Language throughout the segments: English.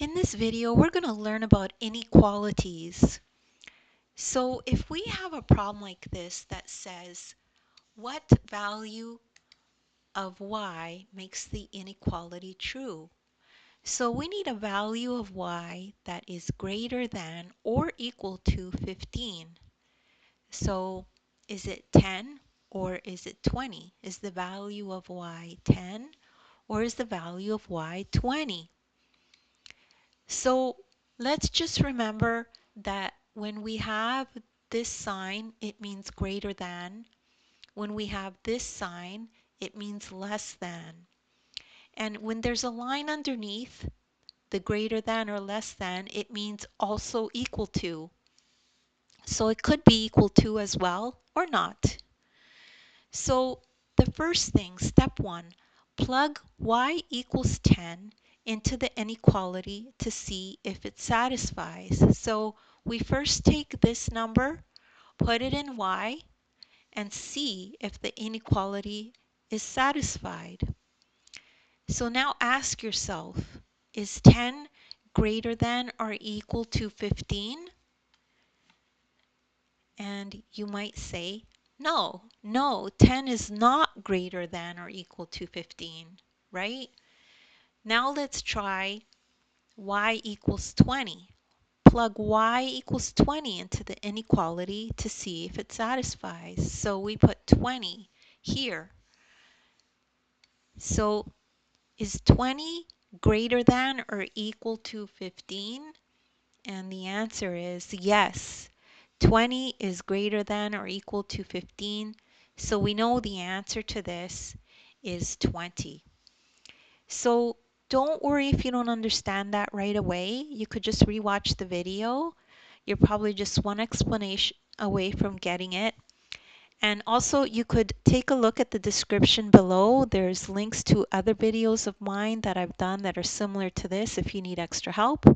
In this video, we're going to learn about inequalities. So if we have a problem like this that says, what value of y makes the inequality true? So we need a value of y that is greater than or equal to 15. So is it 10 or is it 20? Is the value of y 10 or is the value of y 20? So let's just remember that when we have this sign, it means greater than. When we have this sign, it means less than. And when there's a line underneath the greater than or less than, it means also equal to. So it could be equal to as well or not. So the first thing, step one, plug y equals 10 into the inequality to see if it satisfies. So we first take this number, put it in y, and see if the inequality is satisfied. So now ask yourself, is 10 greater than or equal to 15? And you might say, no, 10 is not greater than or equal to 15, right? Now let's try y equals 20. Plug y equals 20 into the inequality to see if it satisfies. So we put 20 here. So is 20 greater than or equal to 15? And the answer is yes. 20 is greater than or equal to 15. So we know the answer to this is 20. So don't worry if you don't understand that right away. You could just rewatch the video. You're probably just one explanation away from getting it. And also you could take a look at the description below. There's links to other videos of mine that I've done that are similar to this if you need extra help.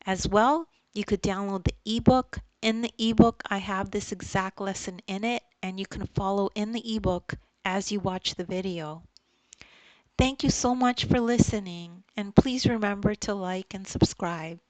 As well, you could download the ebook. In the ebook, I have this exact lesson in it, and you can follow in the ebook as you watch the video. Thank you so much for listening, and please remember to like and subscribe.